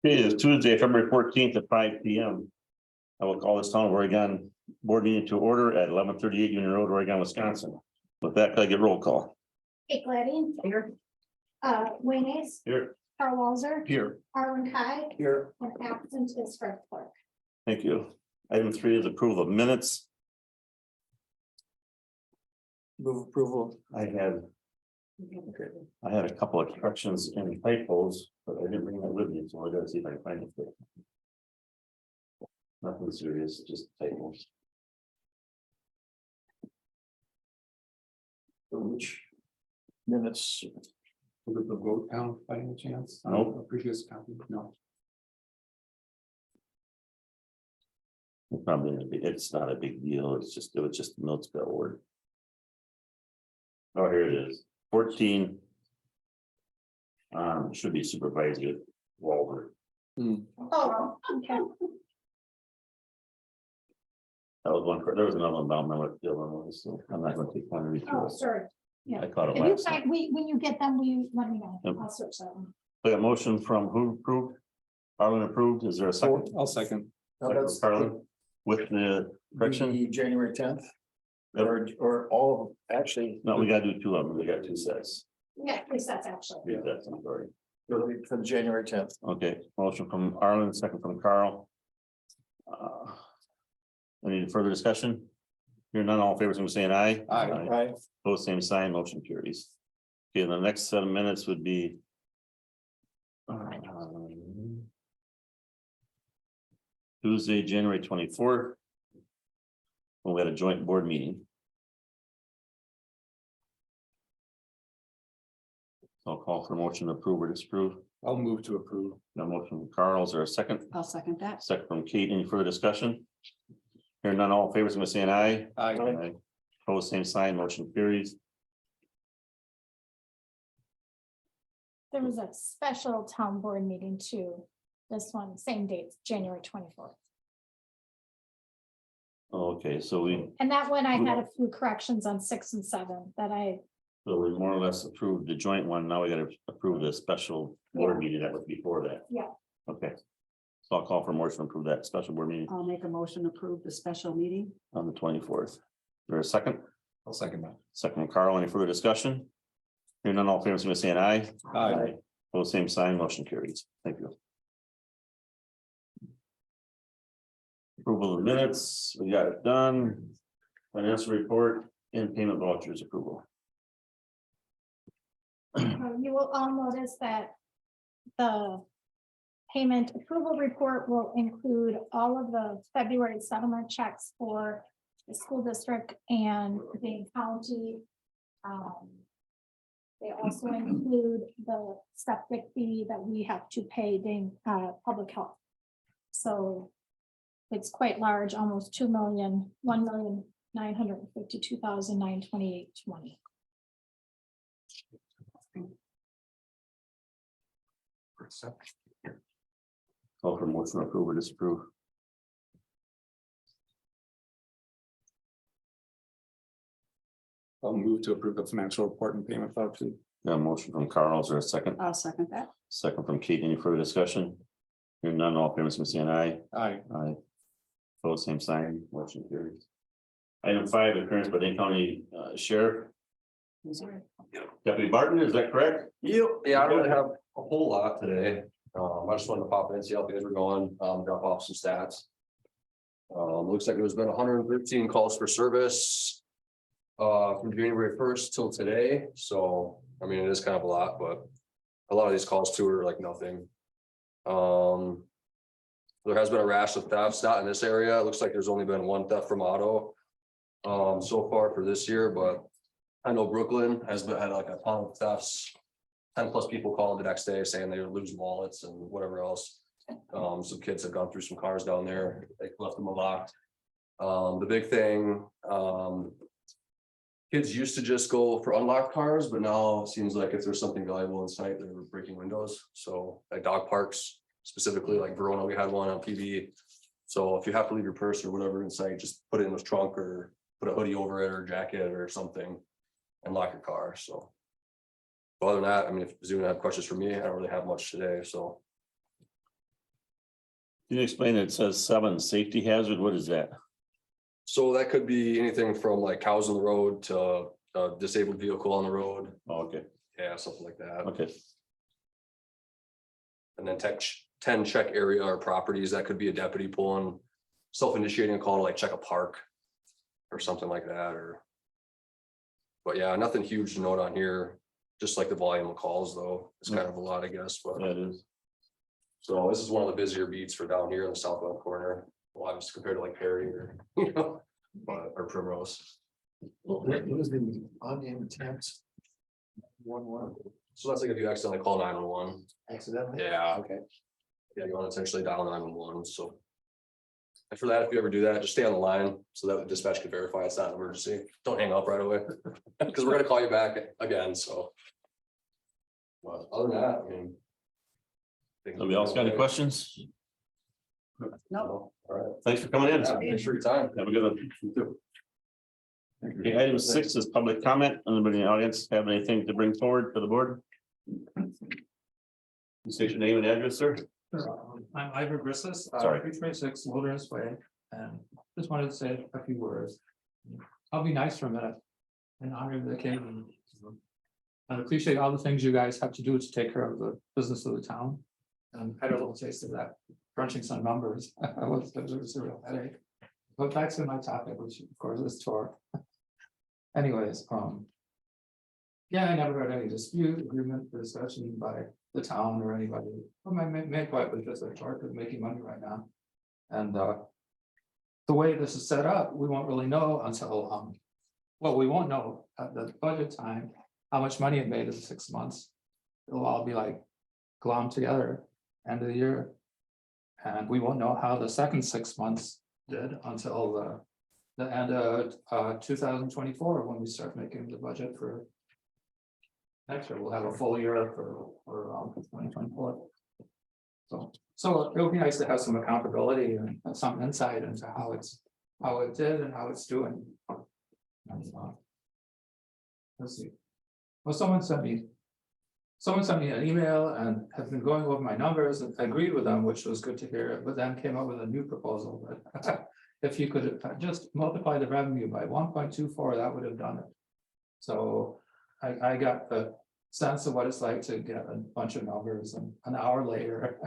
Okay, it's Tuesday, February 14th at 5 p.m. I will call this town of Oregon board meeting to order at 1138 Union Road, Oregon, Wisconsin. With that, can I get roll call? Kate Gladden. Here. Wayne Ace, Here. Carl Walzer, Here. Arlen Kai, Here. and absent is Fred Clark. Thank you. Item 3 is approval of minutes. Move approval. I had a couple of corrections and typos, but I didn't bring that with me, so I gotta see if I can find it. Nothing serious, just typos. Which minutes? Was it the vote count by any chance? Nope. A previous copy? No. It's not a big deal, it was just notes got word. Oh, here it is, 14. Should be Supervisor Walter. Oh, okay. That was one, there was another one, but I don't remember what the other one was, so I'm not gonna take time to read Oh, through it. sorry. I caught it If you last night. find, when you get them, will you let me know? Yep. I'll search that one. We got a motion from who approved? Arlen approved, is there a second? I'll second. Second from Carlin, with the correction? The January 10th, Yep. or all of them, actually. No, we gotta do 2 of them, we got 2 sets. Yeah, at least that's actually. 3 sets, I'm sorry. It'll be for the January 10th. Okay, motion from Arlen, second from Carl. Any further discussion? Hearing none, all in favor, saying aye. Aye. Aye. Both same sign, motion carries. Okay, the next set of minutes would be. Tuesday, January 24th. When we had a joint board meeting. So I'll call for a motion to approve or disapprove. I'll move to approve. No motion from Carl, is there a second? I'll second that. Second from Kate, any further discussion? Hearing none, all in favor, saying aye. Aye. Opposed, same sign, motion carries. There was a special town board meeting too. This one, same date, January 24th. Okay, so we And that one, I had a few corrections on 6 and 7 that So we more or less approved the joint one, now we gotta approve the special board Yeah. meeting that was before that. Yeah. Okay. So I'll call for a motion to approve that special board meeting I'll make a motion to approve the special meeting. on the 24th. Is there a second? I'll second that. Second from Carl, any further discussion? Hearing none, all in favor, saying aye. Aye. Both same sign, motion carries. Thank you. Approval of minutes, we got it done. Financial report and payment vouchers approval. you will all notice that the payment approval report will include all of the February settlement checks for the school district and Dane County. They also include the septic fee that we have to pay Dane Public Health. So it's quite large, almost 1,952,928.20. Call for motion to approve or disapprove. I'll move to approve the financial report and payment voucher. Got a motion from Carl, is there a second? I'll second that. Second from Kate, any further discussion? Hearing none, all in favor, saying aye. Aye. Aye. Both same sign, motion carries. Item 5, appearance by Dane County Sheriff. Deputy Barton, is that correct? Yep, yeah, I don't really have a whole lot today. I just wanted to pop in and see how things were going, drop off some stats. Looks like there's been 113 calls for service. From January 1st till today, so I mean, it is kind of a lot, but a lot of these calls too are like nothing. There has been a rash of thefts, not in this area. It looks like there's only been 1 theft from auto. So far for this year, but I know Brooklyn had like a ton of thefts. 10+ people called the next day saying they would lose wallets and whatever else. Some kids have gone through some cars down there. They left them unlocked. The big thing, kids used to just go for unlocked cars, but now it seems like if there's something valuable inside, they're breaking windows. So like dog parks, specifically like Verona, we had one on PB. So if you have to leave your purse or whatever inside, just put it in the trunk or put a hoodie over it or jacket or something and lock your car. So other than that, I mean, if you have questions for me, I don't really have much today, so. Can you explain it? It says 7 safety hazard. What is that? So that could be anything from like cows on the road to a disabled vehicle on the road. Oh, okay, Yeah, something like that. okay, And then 10 check area or properties. That could be a deputy pulling, self-initiating a call to like check a park. Or something like that, or. But yeah, nothing huge to note on here, just like the volume of calls though, it's kind of a lot, I guess, but. that is. So this is one of the busier beats for down here in the southwest corner, well, obviously compared to like Perry or, you know, but, or Primrose. What is the unnamed temps? One, So that's like if you accidentally call 911, accidentally? yeah, Okay. yeah, you want to essentially dial 911, so. And for that, if you ever do that, just stay on the line so that the dispatch can verify it's not an emergency. Don't hang up right away. Because we're gonna call you back again, so. But other than that, I mean. Nobody else got any questions? No. All right. Thanks for coming in. Thanks for your time. Have a good one. Okay, item 6 is public comment. Anybody in the audience have anything to bring forward for the board? State your name and address, sir. I'm Ivor Grissus, Sorry. 326 Wilderness Way, and just wanted to say a few words. I'll be nice for a minute and honor the king. And appreciate all the things you guys have to do to take care of the business of the town. And I had a little taste of that, crunching some numbers. It was a real headache. But back to my topic, which of course is torque. Anyways, yeah, I never heard any dispute, agreement, or discussion by the town or anybody. Well, my main point was just that Torque is making money right now. And the way this is set up, we won't really know until well, we won't know at the budget time how much money it made in 6 months. It'll all be like glommed together end of the year. And we won't know how the second 6 months did until the end of 2024, when we start making the budget for next year. We'll have a full year for 2024. So it would be nice to have some accountability and some insight into how it did and how it's doing. And, let's see. Well, someone sent me an email and has been going over my numbers and I agreed with them, which was good to hear, but then came up with a new proposal that if you could just multiply the revenue by 1.24, that would have done it. So I got the sense of what it's like to get a bunch of numbers and an hour later,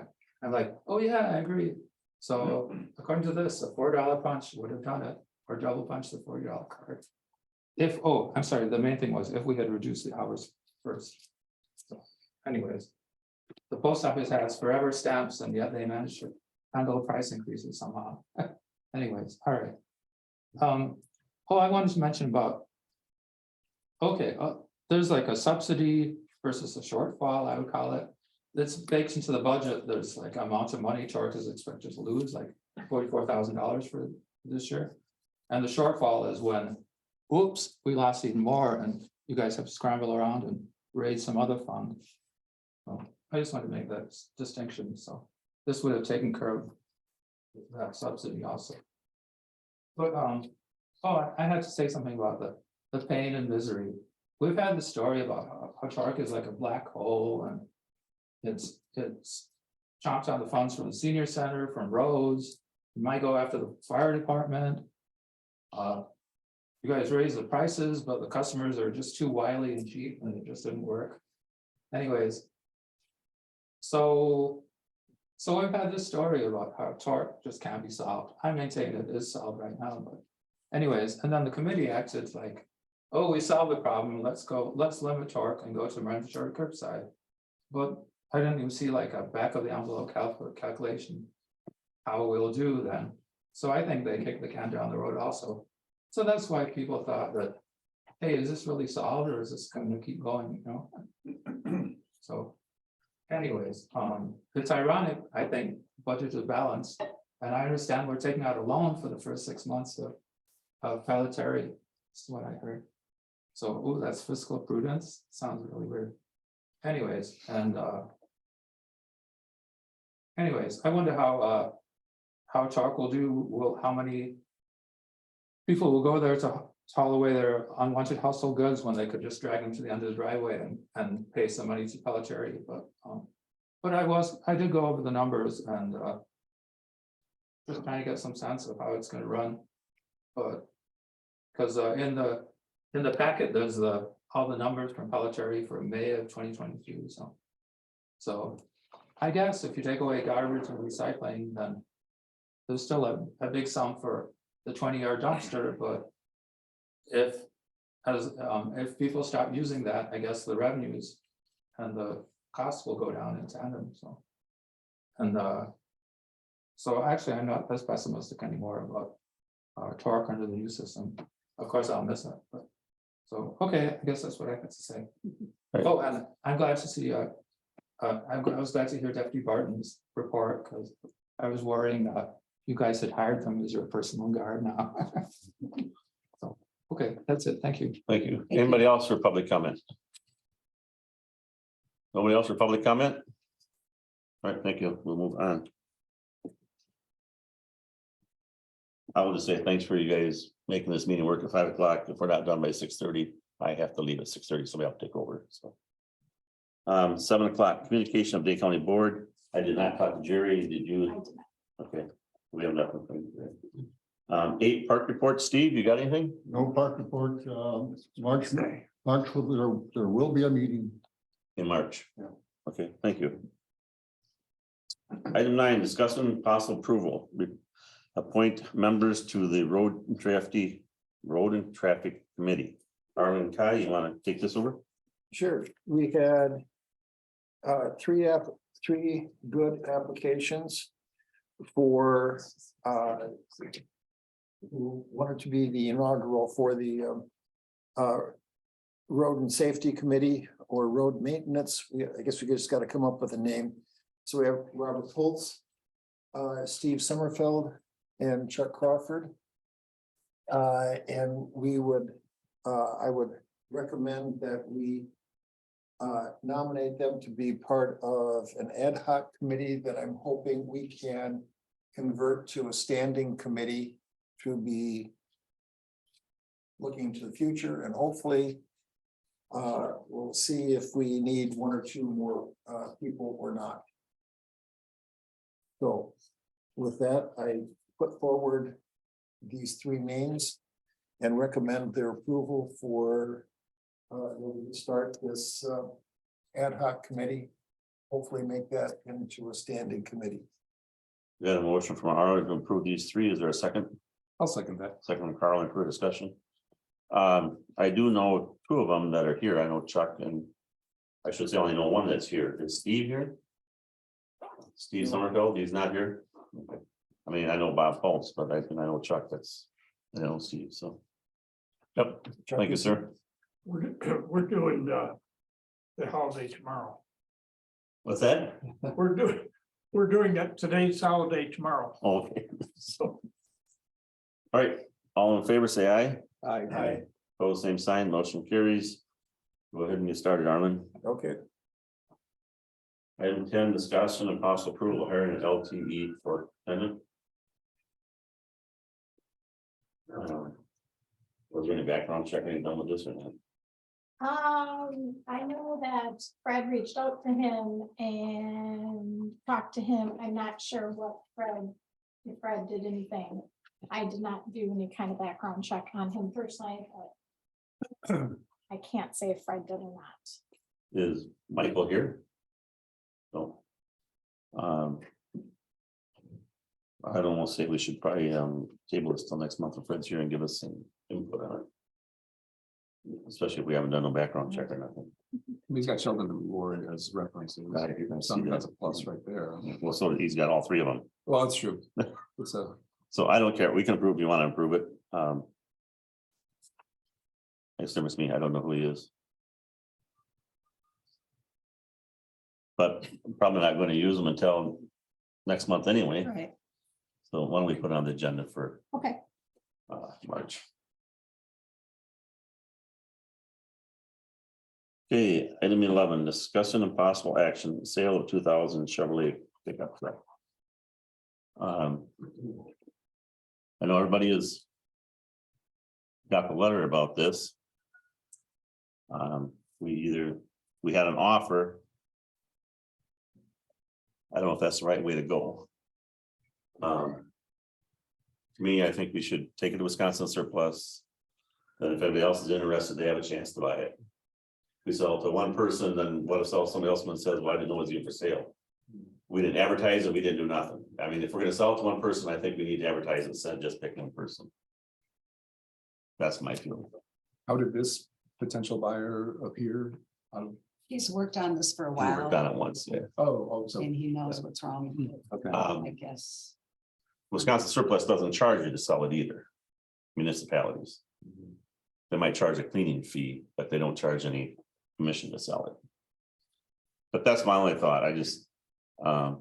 I'm like, oh yeah, I agree. So according to this, a $4 punch would have done it, or double punch the $40 card. If, oh, I'm sorry, the main thing was if we had reduced the hours first. So anyways, the post office has forever stamps and yet they managed to handle price increases somehow. Anyways, all right. Oh, I wanted to mention about. Okay, there's like a subsidy versus a shortfall, I would call it. That's baked into the budget. There's like amount of money Torque is expected to lose, like $44,000 for this year. And the shortfall is when, whoops, we lost even more and you guys have to scramble around and raise some other fund. So I just want to make that distinction. So this would have taken care of that subsidy also. But oh, I had to say something about the pain and misery. We've had the story about how Torque is like a black hole and it's chomped on the funds from the senior center, from roads. You might go after the fire department. You guys raise the prices, but the customers are just too wily and cheap and it just didn't work. Anyways. So we've had this story about how Torque just can't be solved. I maintain it is solved right now, but anyways, and then the committee acted like, oh, we solved the problem, let's limit Torque and go to mandatory curbside. But I didn't even see like a back of the envelope calculation, how we'll do then. So I think they kicked the can down the road also. So that's why people thought that, hey, is this really solved or is this going to keep going, you know? So anyways, it's ironic, I think, budget is balanced. And I understand we're taking out a loan for the first 6 months of Pelletary. That's what I heard. So, ooh, that's fiscal prudence. Sounds really weird. Anyways, and I wonder how Torque will do, how many people will go there to haul away their unwanted household goods when they could just drag them to the end of the driveway and pay some money to Pelletary. But I did go over the numbers and just trying to get some sense of how it's gonna run. But, cause in the packet, there's all the numbers from Pelletary for May of 2022, so. So, I guess if you take away garbage and recycling, then. There's still a big sum for the 20-yard dumpster, but. If people stop using that, I guess the revenues and the costs will go down in tandem, so. And so actually, I'm not as pessimistic anymore about torque under the new system. Of course, I'll miss it, but. So, okay, I guess that's what I had to say. Right. Oh, and I'm glad to see, I was glad to hear Deputy Barton's report, because I was worrying that you guys had hired them as your personal guard now. So, okay, that's it. Thank you. Thank you. Anybody else for public comment? Nobody else for public comment? All right, thank you. We'll move on. I will just say thanks for you guys making this meeting work at 5 o'clock. If we're not done by 6:30, I have to leave at 6:30, somebody will take over, so. 7 o'clock, communication of Dade County Board. I did not talk to Jerry, did I you? did not. Okay, we have nothing. for you. 8 park reports. Steve, you got anything? No park report, March, there will be a meeting. In March? Yeah. Okay, thank you. Item 9, discussing possible approval. Appoint members to the Road and Traffic Committee. Arlen Kai, you want to take this over? Sure, we had three good applications for who wanted to be the inaugural for the Road and Safety Committee or Road Maintenance. I guess we just got to come up with a name. So we have Robert Holtz, Steve Sommerfeld, and Chuck Crawford. And we would, I would recommend that we nominate them to be part of an ad hoc committee that I'm hoping we can convert to a standing committee to be looking to the future, and hopefully we'll see if we need 1 or 2 more people or not. So with that, I put forward these 3 names and recommend their approval for start this ad hoc committee. Hopefully make that into a standing committee. We got a motion from Arlen to approve these 3. Is there a second? I'll second that. Second from Carl for discussion. I do know 2 of them that are here. I know Chuck and I should say I only know one that's here. Is Steve here? Steve Sommerfeld, he's not here. Okay. I mean, I know Bob Fultz, but I know Chuck, I know Steve, so. Yep, thank you, sir. We're doing the holiday tomorrow. What's that? We're doing that today's holiday tomorrow. Okay, so. All right, all in favor, say aye. Aye. Pose same sign, motion carries. Go ahead and get started, Arlen. Okay. Item 10, discussion and possible approval of hiring an LTE for tenant. Was there any background check any done with this or not? I know that Fred reached out to him and talked to him. I'm not sure if Fred did anything. I did not do any kind of background check on him personally, but I can't say if Fred did or not. Is Michael here? No. I'd almost say we should probably table this till next month if Fred's here and give us some input on it. Especially if we haven't done no background check or nothing. He's got Sheldon and Ward as references. Right, you can see Some that. that's a plus right there. Well, so he's got all 3 of them. Well, that's true. It's a, So I don't care. We can approve if you want to approve it. It's different to me. I don't know who he is. But I'm probably not going to use them until next month anyway. Right. So why don't we put it on the agenda for Okay, March? Okay, item 11, discussion and possible action, sale of 2000 Chevrolet pickup truck. I know everybody has got the letter about this. We had an offer. I don't know if that's the right way to go. To me, I think we should take it to Wisconsin surplus. Then if anybody else is interested, they have a chance to buy it. We sell it to one person, then what if somebody else says, well, I didn't know it was even for sale? We didn't advertise it, we didn't do nothing. I mean, if we're gonna sell it to one person, I think we need to advertise it instead of just pick one person. That's my feeling. How did this potential buyer appear? He's worked on this for a We while worked on it once, yeah. So, and he knows what's wrong with it, okay. I guess. Wisconsin surplus doesn't charge you to sell it either. Municipalities. They might charge a cleaning fee, but they don't charge any commission to sell it. But that's my only thought. I just, I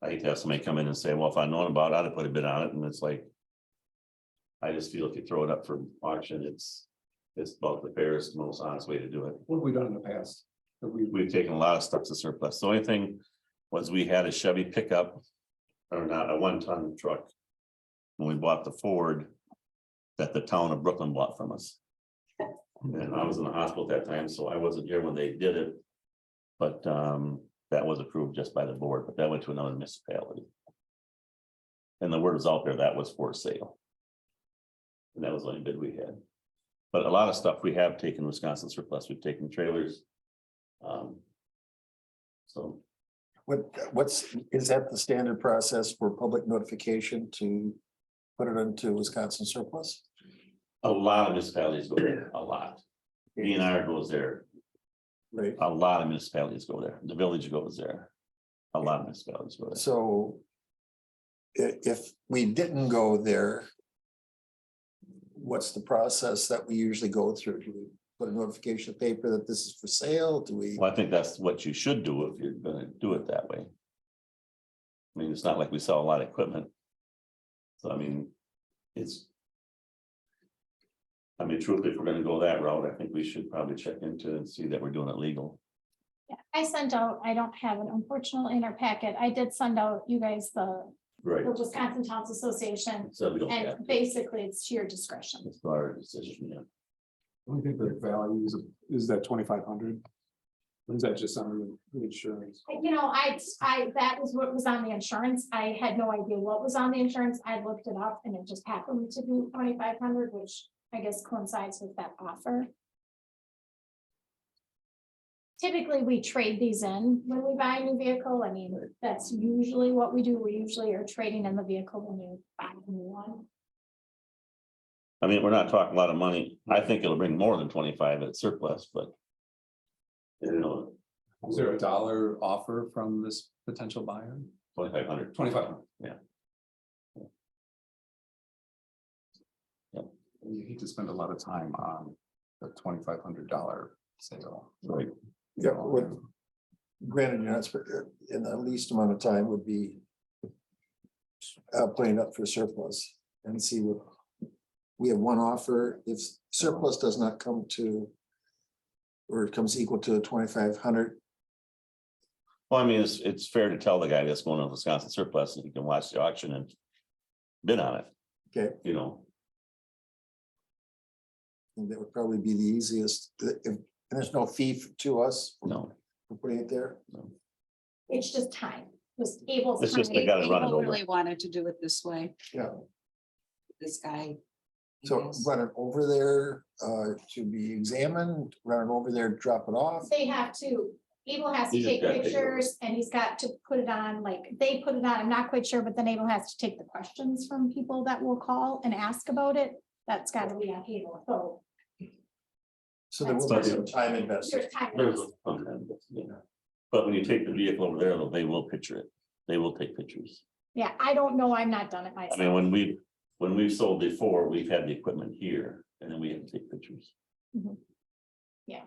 hate to have somebody come in and say, well, if I'd known about it, I'd have put a bid on it, and it's like. I just feel if you throw it up for auction, it's about the fairest, most honest way to do it. What have we done in the past? Have we, We've taken a lot of stuff to surplus. The only thing was we had a Chevy pickup. Or not, a 1-ton truck. When we bought the Ford. That the town of Brooklyn bought from us. And I was in the hospital at that time, so I wasn't here when they did it. But that was approved just by the board, but that went to another municipality. And the word was out there that was for sale. And that was the only bid we had. But a lot of stuff we have taken Wisconsin surplus, we've taken trailers. So Is that the standard process for public notification to put it into Wisconsin surplus? a lot of municipalities go there, a lot. DNR goes there, Right, a lot of municipalities go there, the village goes there. A lot of municipalities go there. so. If we didn't go there. What's the process that we usually go through? Do we put a notification paper that this is for sale? Do we? Well, I think that's what you should do if you're gonna do it that way. I mean, it's not like we sell a lot of equipment. So I mean, it's. I mean, truthfully, if we're gonna go that route, I think we should probably check into and see that we're doing it legal. Yeah, I sent out, I don't have it unfortunately in our packet. I did send out you guys the Right. Wisconsin Towns Association. So we don't have, And basically it's to your discretion. it's our decision, yeah. I think the value is that 2,500? Or is that just on the insurance? You know, that was what was on the insurance. I had no idea what was on the insurance. I looked it up and it just happened to be 2,500, which I guess coincides with that offer. Typically, we trade these in when we buy a new vehicle. I mean, that's usually what we do. We usually are trading in the vehicle when you buy a new one. I mean, we're not talking a lot of money. I think it'll bring more than 25 at surplus, but. You know, Is there a dollar offer from this potential buyer? 2,500. 2,500. Yeah. You hate to spend a lot of time on the $2,500 sale. Right. Yeah, with, granted, you're not in the least amount of time would be. Putting up for surplus and see what. We have one offer, if surplus does not come to. Or it comes equal to 2,500, Well, I mean, it's fair to tell the guy that's going to Wisconsin surplus that he can watch the auction and bid on it, okay, you know. and that would probably be the easiest, and there's no fee to us No, for putting it there. It's just time, just able. It's just they gotta run it People over. really wanted to do it this way, Yeah, this guy. I so guess. run it over there, to be examined, run it over there, drop it off. They have to, Abel has to He's just take gotta take it. pictures and he's got to put it on, like, they put it on, I'm not quite sure, but then Abel has to take the questions from people that will call and ask about it. That's gotta be on Abel, so So there will be some time invested. there's time. there's a, yeah. But when you take the vehicle over there, they will picture it. They will take pictures. Yeah, I don't know, I'm not done it I myself. mean, when we've sold before, we've had the equipment here and then we have to take pictures. Mhm. Yeah.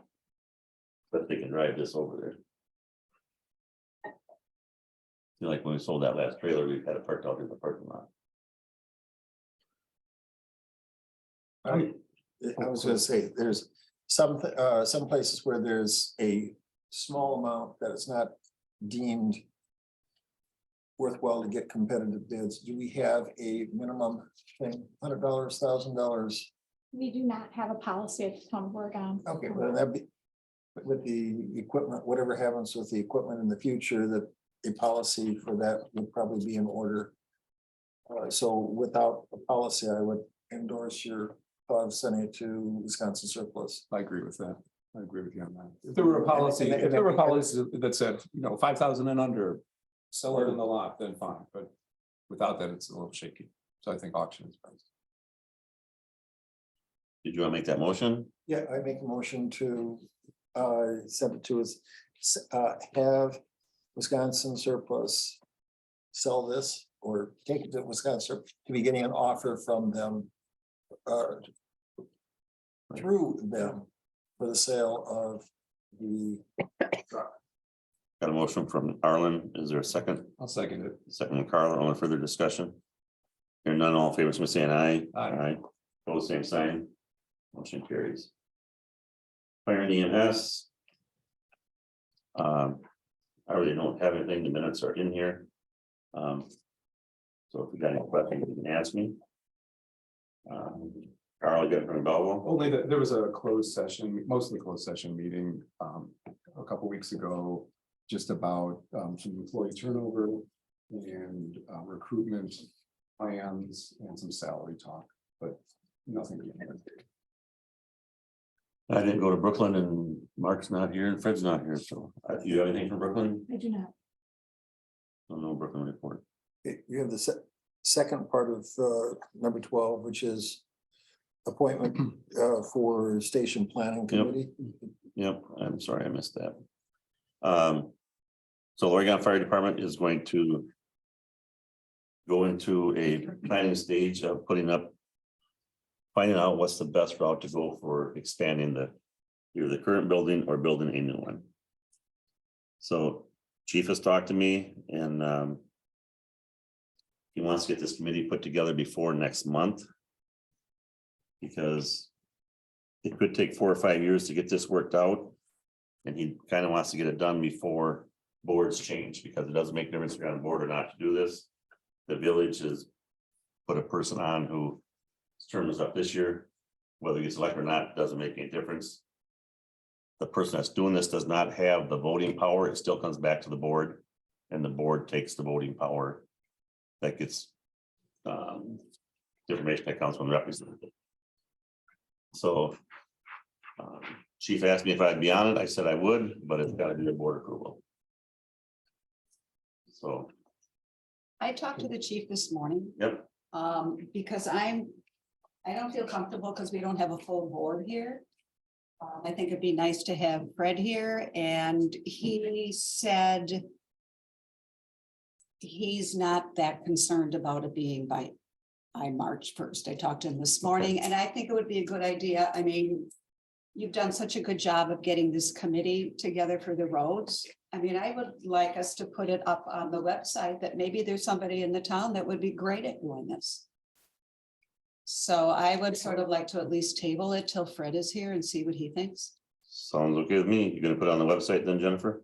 But they can drive this over there. You know, like when we sold that last trailer, we've had it parked out in the parking lot. I was gonna say, there's some places where there's a small amount that is not deemed. Worthwhile to get competitive bids. Do we have a minimum thing, $100, $1,000? We do not have a policy at the town of Oregon. Okay, well, that'd be. With the equipment, whatever happens with the equipment in the future, that a policy for that would probably be in order. So without a policy, I would endorse your thought of sending it to Wisconsin surplus. I agree with that. I agree with you on that. If there were a policy, if there were a policy that said, 5,000 and under, sell it in the lot, then fine, but without that, it's a little shaky. So I think auction is best. Did you want to make that motion? Yeah, I make a motion to send it to us, have Wisconsin surplus sell this or take it to Wisconsin to be getting an offer from them through them for the sale of the Got a motion from Arlen. Is there a second? I'll second it. Second from Carl. All in further discussion? Hearing none, all in favor, so saying aye. Aye. Pose same sign. Motion carries. Fire and EMS. I really don't have anything. The minutes are in here. So if you got any questions, you can ask me. Carl, you got it from Belleville? Only that there was a closed session, mostly closed session meeting a couple weeks ago, just about some employee turnover and recruitment plans and some salary talk, but nothing. I didn't go to Brooklyn and Mark's not here and Fred's not here, so do you have anything from Brooklyn? I do not. No Brooklyn report. you have the second part of number 12, which is appointment for station planning committee. Yep, I'm sorry, I missed that. So Oregon Fire Department is going to go into a planning stage of finding out what's the best route to go for expanding either the current building or building a new one. So Chief has talked to me and he wants to get this committee put together before next month. Because it could take 4 or 5 years to get this worked out. And he kind of wants to get it done before boards change, because it doesn't make a difference if you're on board or not to do this. The village has put a person on whose term is up this year, whether he gets elected or not, doesn't make any difference. The person that's doing this does not have the voting power. It still comes back to the board, and the board takes the voting power. That gets the information that comes from the representative. So Chief asked me if I'd be on it. I said I would, but it's got to be a board approval. So, I talked to the chief this morning. yep, Because I don't feel comfortable because we don't have a full board here. I think it'd be nice to have Fred here, and he said he's not that concerned about it being by March 1st. I talked to him this morning, and I think it would be a good idea. I mean, you've done such a good job of getting this committee together for the roads. I mean, I would like us to put it up on the website that maybe there's somebody in the town that would be great at doing this. So I would sort of like to at least table it till Fred is here and see what he thinks. sounds okay with me. You're gonna put it on the website then, Jennifer?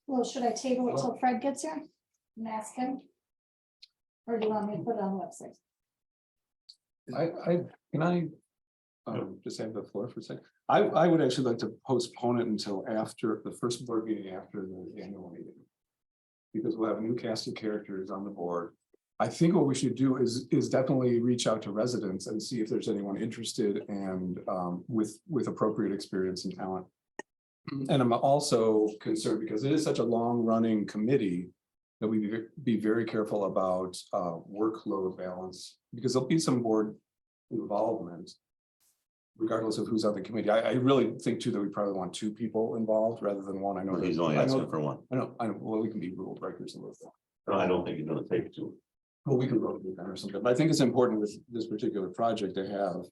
Well, should I table it till Fred gets here and ask him? Or do you want me to put it on the website? Can I just have the floor for a second? I would actually like to postpone it until after the first board meeting after the annual meeting. Because we'll have a new cast of characters on the board. I think what we should do is definitely reach out to residents and see if there's anyone interested and with appropriate experience and talent. And I'm also concerned because it is such a long-running committee that we be very careful about workload balance, because there'll be some board involvement regardless of who's on the committee. I really think too that we probably want 2 people involved rather than 1. I know He's only asking for 1. I know, well, we can be rule breakers a little bit. No, I don't think you're gonna take 2. Well, we can vote or something, but I think it's important with this particular project to have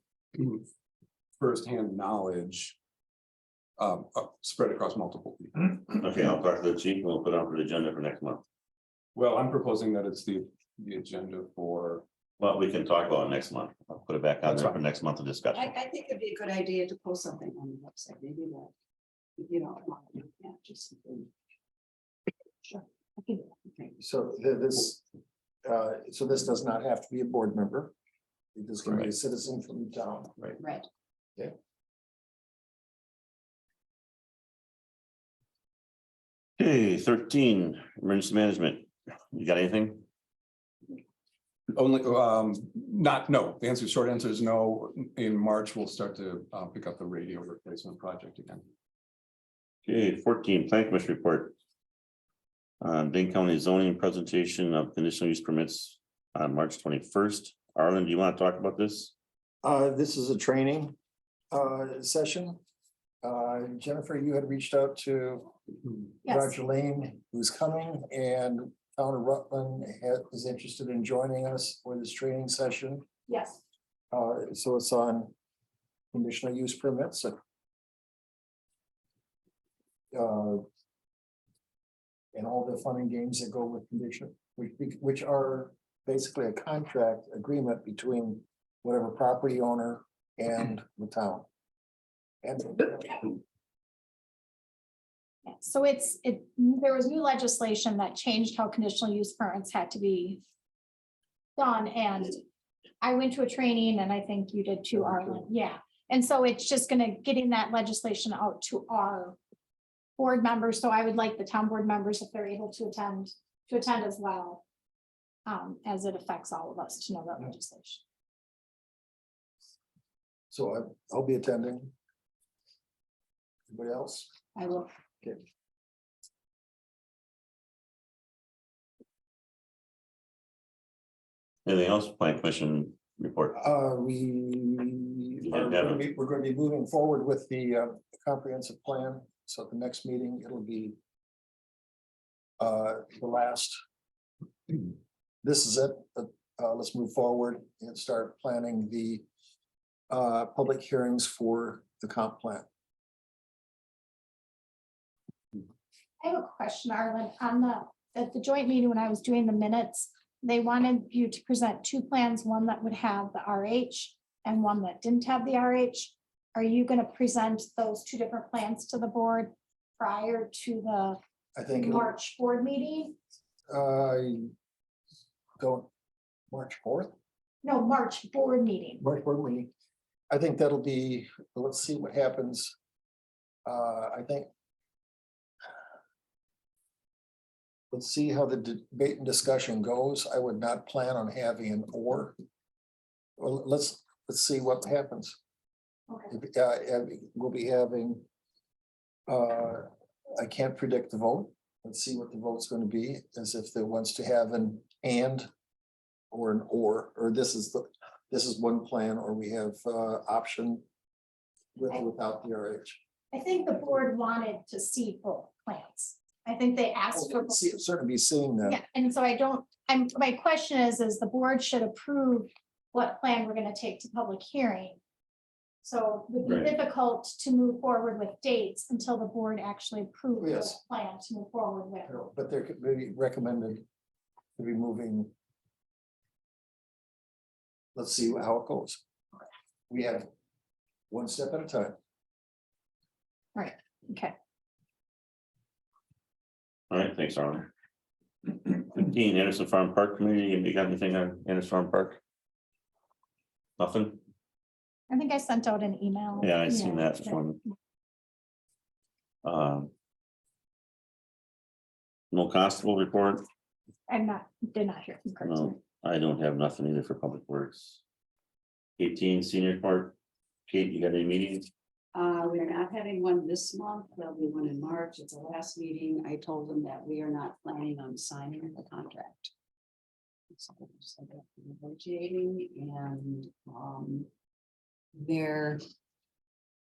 firsthand knowledge spread across multiple people. Okay, I'll talk to the chief and we'll put it on for the agenda for next month. Well, I'm proposing that it's the agenda for, Well, we can talk about it next month. I'll put it back on That's there for fine. next month of discussion. I think it'd be a good idea to post something on the website, maybe that. You know, yeah, just. something. Sure. I can do that. Okay. So this does not have to be a board member. This can be a citizen from the town. Right. Okay, 13, emergency management. You got anything? Only, not, no, the answer, short answer is no. In March, we'll start to pick up the radio replacement project again. Okay, 14, Plan Commission report. Dane County zoning presentation of conditional use permits on March 21st. Arlen, do you want to talk about this? This is a training session. Jennifer, you had reached out to Yes, Roger Lane, who's coming, and Town of Rutland is interested in joining us for this training session. yes. So it's on conditional use permits. And all the fun and games that go with condition, which are basically a contract agreement between whatever property owner and the town. And So there was new legislation that changed how conditional use permits had to be done, and I went to a training, and I think you did too, Arlen, yeah. And so it's just getting that legislation out to our board members, so I would like the town board members, if they're able to attend as well. As it affects all of us to know that legislation. so I'll be attending. Anybody else? I will. Anything else? Plan Commission report. We're going to be moving forward with the comprehensive plan. So at the next meeting, it'll be the last. This is it. Let's move forward and start planning the public hearings for the comp plan. I have a question, Arlen, at the joint meeting, when I was doing the minutes, they wanted you to present two plans, one that would have the RH and one that didn't have the RH. Are you gonna present those two different plans to the board prior to the I think. March board meeting? Don't, March 4th, No, March board meeting. March board meeting. I think that'll be, let's see what happens. I think. Let's see how the debate and discussion goes. I would not plan on having an or. Well, let's see what happens. Okay. We'll be having. I can't predict the vote. Let's see what the vote's going to be, as if there wants to have an and. Or an or this is one plan, or we have option. With or without the RH. I think the board wanted to see both plans. I think they asked for. both. Certainly be seeing that. Yeah, and so my question is the board should approve what plan we're gonna take to public hearing. So it would be Right. difficult to move forward with dates until the board actually approves the Yes. plan to move forward with. But there could be recommended to be moving. Let's see how it goes. We have one step at a time. Okay, All right, thanks, Arlen. 15, Anderson Farm Park Committee. You got anything on Anderson Farm Park? Nothing? I think I sent out an email. Yeah, I seen that Yeah. from. No constable report. Did not hear from Kurt. No, I don't have nothing either for Public Works. 18, senior part. Kate, you got any meetings? We're not having one this month. There'll be one in March. It's the last meeting. I told them that we are not planning on signing the contract. So we're just negotiating and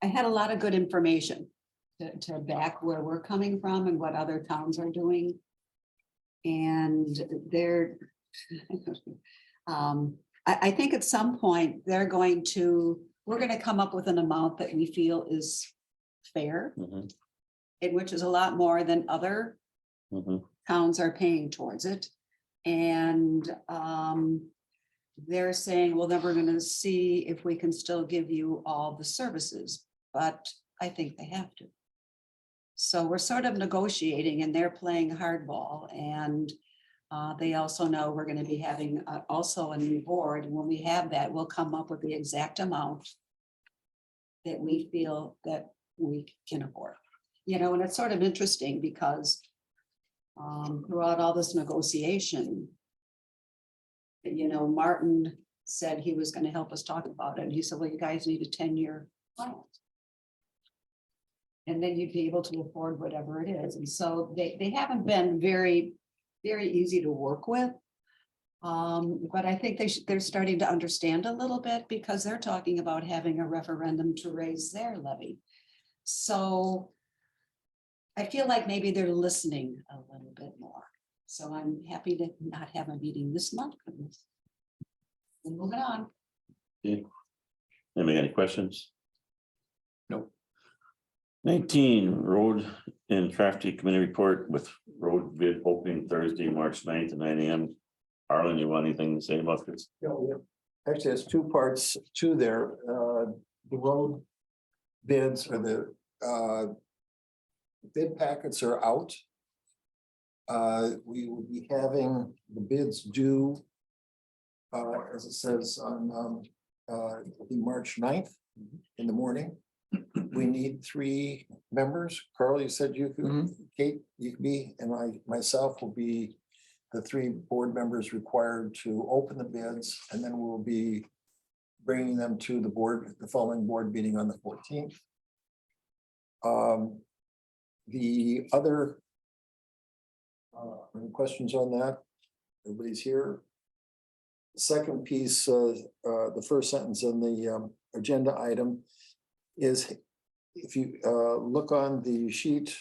I had a lot of good information to back where we're coming from and what other towns are doing. And I think at some point we're going to come up with an amount that we feel is fair, Mhm, and which is a lot more than other mhm. towns are paying towards it. And they're saying, well, then we're gonna see if we can still give you all the services, but I think they have to. So we're sort of negotiating and they're playing hardball, and they also know we're gonna be having also a new board. And when we have that, we'll come up with the exact amount that we feel that we can afford. And it's sort of interesting because throughout all this negotiation, you know, Martin said he was gonna help us talk about it. And he said, well, you guys need a 10-year plan. And then you'd be able to afford whatever it is. And so they haven't been very easy to work with. But I think they're starting to understand a little bit because they're talking about having a referendum to raise their levy. So I feel like maybe they're listening a little bit more. So I'm happy to not have a meeting this month. We're moving on. Anybody got any questions? Nope. 19, road and traffic committee report with road bid opening Thursday, March 9th at 9 AM. Arlen, you want anything to say about this? Actually, there's two parts to there. The road bids or the bid packets are out. We will be having the bids due, as it says on the March 9th in the morning. We need 3 members. Carl, you said you could, Kate, you could be, and myself will be the 3 board members required to open the bids, and then we'll be bringing them to the board, the following board meeting on the 14th. The other any questions on that? Everybody's here. Second piece, the first sentence in the agenda item is, if you look on the sheet,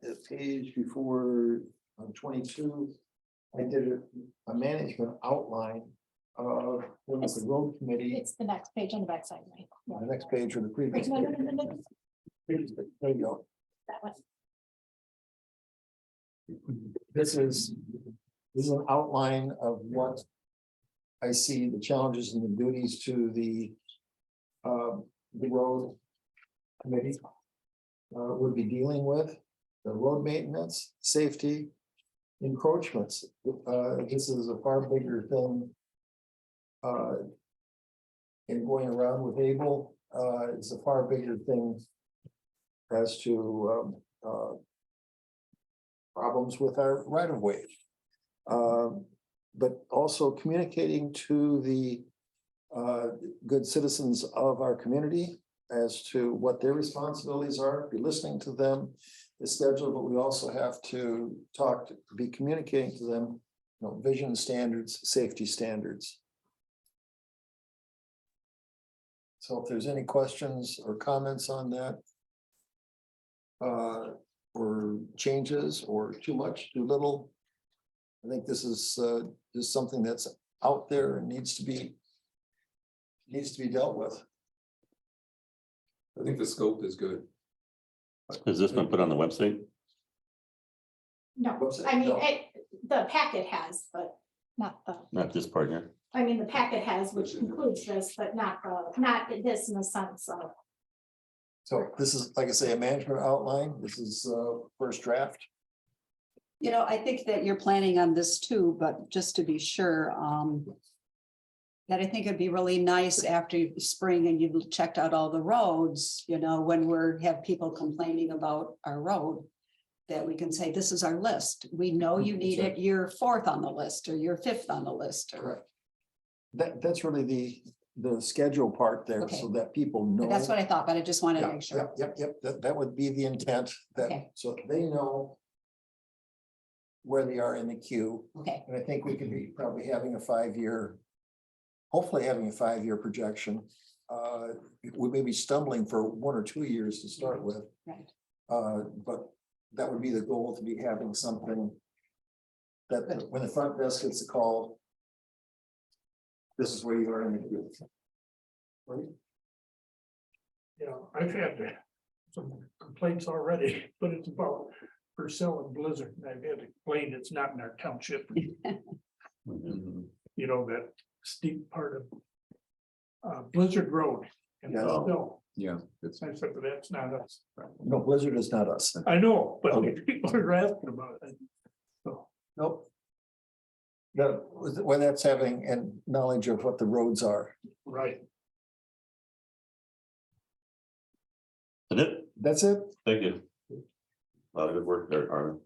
the page before on 22, I did a management outline of the road committee. It's the next page on the backside, right? Yeah. The next page or the previous. No, no, page. no, no, no, There you go. that one. This is an outline of what I see the challenges and the duties to the road committee would be dealing with, the road maintenance, safety, encroachments. This is a far bigger thing. In going around with Able, it's a far bigger thing as to problems with our right of way. But also communicating to the good citizens of our community as to what their responsibilities are, be listening to them, the schedule, but we also have to be communicating to them, you know, vision standards, safety standards. So if there's any questions or comments on that, or changes, or too much, too little, I think this is just something that's out there and needs to be dealt with. I think the scope is good. Has this been put on the website? No, Website? I mean, No. the packet has, but not the, Not this part here. I mean, the packet has, which includes this, but not this in the sense of. So this is, like I say, a management outline. This is first draft. You know, I think that you're planning on this too, but just to be sure, that I think it'd be really nice after spring and you've checked out all the roads, you know, when have people complaining about our road, that we can say, this is our list. We know you need it, you're 4th on the list, or you're 5th on the list, or. Correct. That's really the schedule part there, so that people know. That's what I thought, but I just wanted to make sure. Yep. That would be the intent, that, Okay. so they know where they are in the queue. Okay, And I think we could be probably having a 5-year, hopefully having a 5-year projection. We may be stumbling for 1 or 2 years to start with. right. But that would be the goal, to be having something that when the front desk gets a call, this is where you are in the queue. Right? You know, I've had some complaints already, but it's about Purcell and Blizzard. And I've had to explain it's not in our township. Mhm. You know, that steep part of Blizzard Road. And Yeah. still, Yeah. It's I said, but that's not us. No, Blizzard is not us. I know, but Okay. people are asking about it. So, Nope. No, when that's having and knowledge of what the roads are. right. Is it? That's it. Thank you. A lot of good work there, Arlen.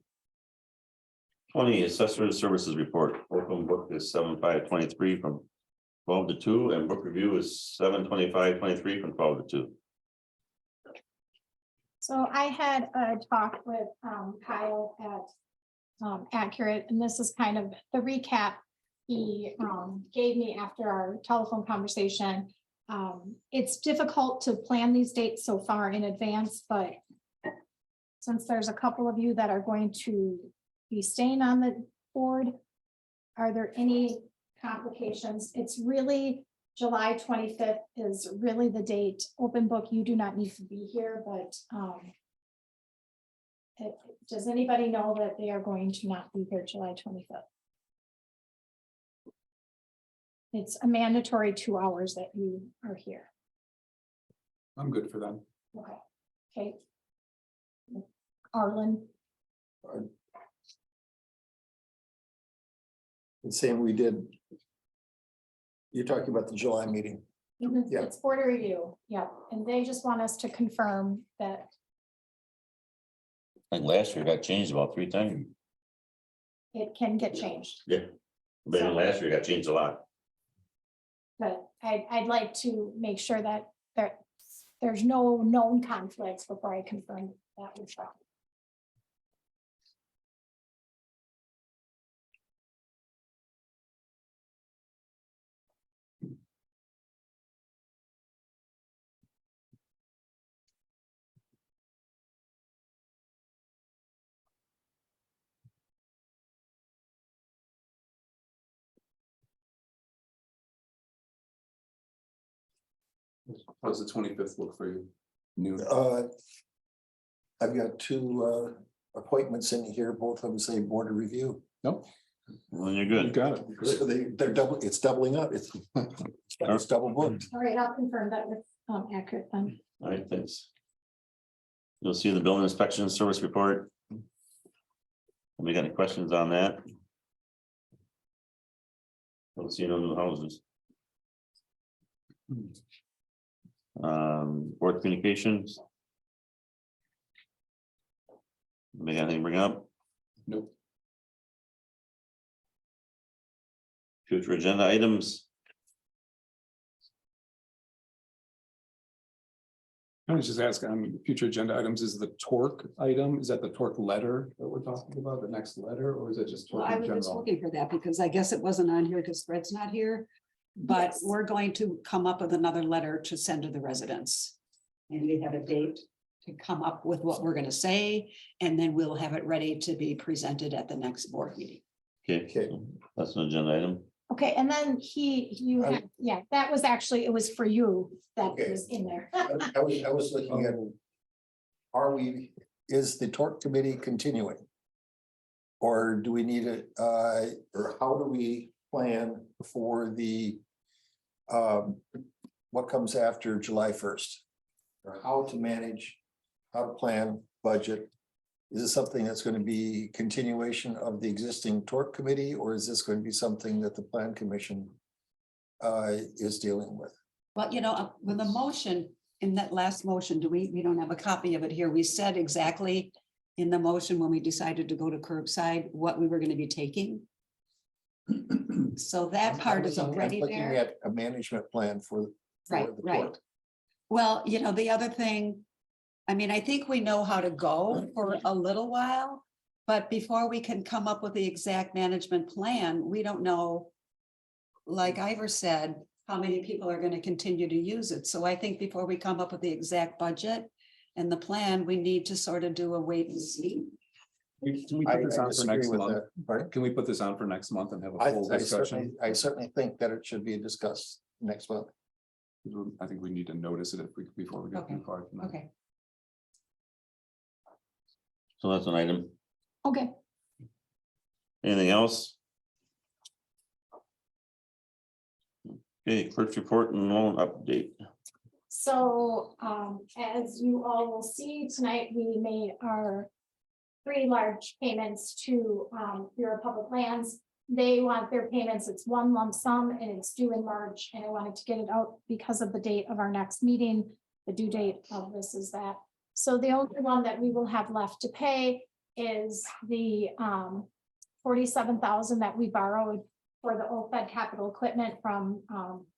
20 Assessor Services Report. Open book is 7/5/23 from 12 to 2, and book review is 7/25/23 from 12 to 2. So I had a talk with Kyle at Accurate, and this is kind of the recap he gave me after our telephone conversation. It's difficult to plan these dates so far in advance, but since there's a couple of you that are going to be staying on the board, are there any complications? It's really July 25th is really the date. Open book, you do not need to be here, but does anybody know that they are going to not be here July 25th? It's a mandatory 2 hours that you are here. I'm good for them. Okay. Okay. Arlen, The same we did. You're talking about the July meeting. Yeah. it's board review, yeah, and they just want us to confirm that I think last year got changed about 3 times. it can get changed. Yeah. But then last year got changed a lot. But I'd like to make sure that there's no known conflicts before I confirm that with Chuck. How's the 25th look for you? Noon. I've got 2 appointments in here, both of them say board of review. Nope. Well, you're You good. got it. So they're double, it's doubling up. It's double booked. All right, I'll confirm that with Accurate then. All right, thanks. You'll see the building inspection service report. We got any questions on that? Don't see no new houses. Board communications. We got anything to bring up? Nope. Future agenda items. I was just asking, future agenda items, is the torque item, is that the torque letter that we're talking about, the next letter, or is it just Well, torque I in was just general? looking for that because I guess it wasn't on here because Fred's not here. But Yes. we're going to come up with another letter to send to the residents. And we have a date to come up with what we're gonna say, and then we'll have it ready to be presented at the next board meeting. Okay, Okay. that's an agenda item. Okay, and then yeah, that was actually, it was for you that Okay. was in there. I was looking at. Is the tort committee continuing? Or do we need it, or how do we plan for the? What comes after July 1st? Or how to manage, how to plan, budget? Is this something that's going to be continuation of the existing tort committee, or is this going to be something that the plan commission? Is dealing with? But with the motion, in that last motion, we don't have a copy of it here. We said exactly in the motion when we decided to go to curbside, what we were gonna be taking. So that part is I'm already looking there. at a management plan for. Right, the right. tort. Well, the other thing, I think we know how to go for a little while. But before we can come up with the exact management plan, we don't know. Like Ivor said, how many people are gonna continue to use it. So I think before we come up with the exact budget and the plan, we need to sort of do a wait and see. Can we I put this on for disagree next with month? that. Pardon? Can we put this on for next month and have a I full I discussion? certainly think that it should be discussed next month. I think we need to notice it before we get Okay, too far. from that. Okay, So that's an item. Okay, Anything else? Okay, clerk's report and loan update. so as you all will see tonight, we made our 3 large payments to Bureau of Public Lands. They want their payments, it's 1 lump sum and it's due in March, and I wanted to get it out because of the date of our next meeting. The due date of this is that. So the only one that we will have left to pay is the $47,000 that we borrowed for the OFED capital equipment from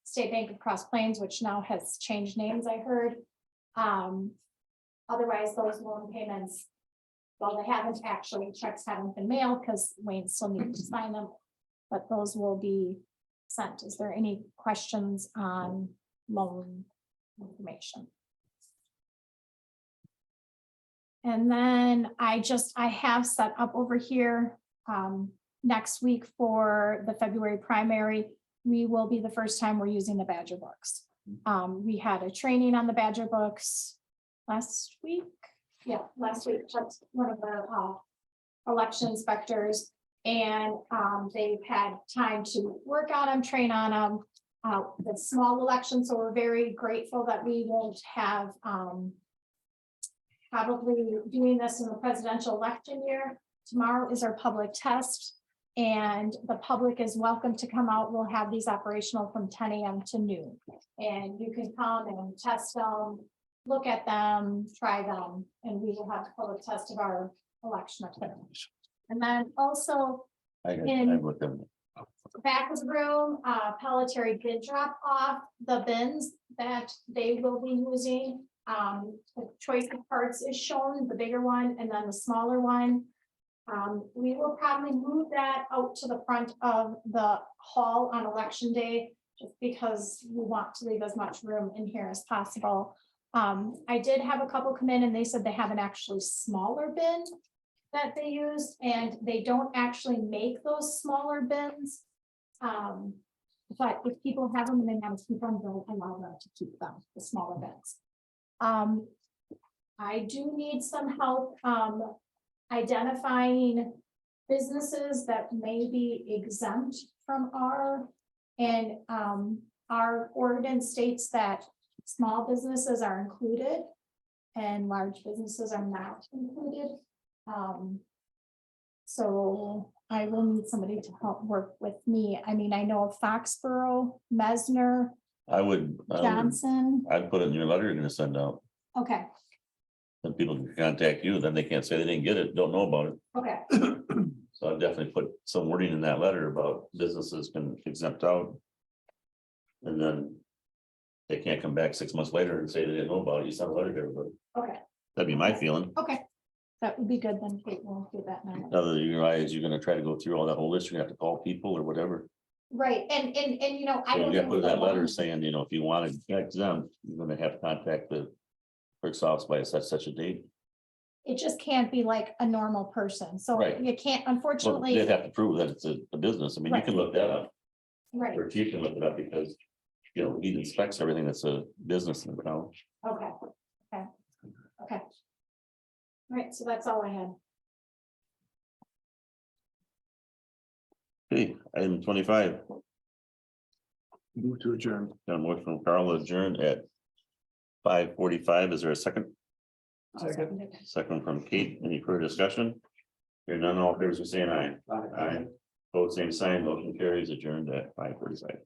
State Bank of Cross Plains, which now has changed names, I heard. Otherwise, those loan payments, well, they haven't actually, checks haven't been mailed because Wayne still needs to sign them, but those will be sent. Is there any questions on loan information? And then I have set up over here, next week for the February primary, we will be the first time we're using the Badger books. We had a training on the Badger books last week. Yeah, last week, that's one of the, election inspectors. And, they've had time to work on them, train on them. The small election, so we're very grateful that we won't have, probably doing this in the presidential election year. Tomorrow is our public test and the public is welcome to come out. We'll have these operational from 10 a.m. to noon. And you can come and test them, look at them, try them, and we will have a public test of our election equipment. And then also I looked at them. back of the room, Pelletary did drop off the bins that they will be using. The choice of parts is shown, the bigger one, and then the smaller one. We will probably move that out to the front of the hall on election day, just because we want to leave as much room in here as possible. I did have a couple come in and they said they have an actually smaller bin that they use, and they don't actually make those smaller bins. But if people have them and they want to keep them, they'll allow them to keep them, the smaller bins. I do need some help, identifying businesses that may be exempt from our ordinance states that small businesses are included and large businesses are not included. So I will need somebody to help work with me. I mean, I know of Foxborough, Mesner, I would, Johnson. I'd put it in your letter you're gonna send out. Okay, Then people can contact you, then they can't say they didn't get it, don't know about it. okay, So I'd definitely put some wording in that letter about businesses can exempt out. And then they can't come back 6 months later and say they didn't know about it. You sent a letter to everybody. okay, That'd be my feeling. okay. That would be good then. Kate will do that now. Now that you realize you're gonna try to go through all that whole list, you're gonna have to call people or whatever. Right, and you know, I So don't. you gotta know put that the letter one- saying, you know, if you want to exempt, you're gonna have to contact the clerk's office by such a date. It just can't be like a normal person, so Right. you can't, Well, unfortunately, they'd have to prove that it's a business. I mean, you can look that up, right, or chief can look it up because, you know, he inspects everything that's a business in the town. okay, okay, okay. All right, so that's all I had. Okay, item 25, Move to adjourn. got a motion from Carl adjourned at 5:45. Is there a second? Second from Kate. Any further discussion? Here none, all favors are saying aye. Aye. Both same sign, motion carries adjourned at 5:45.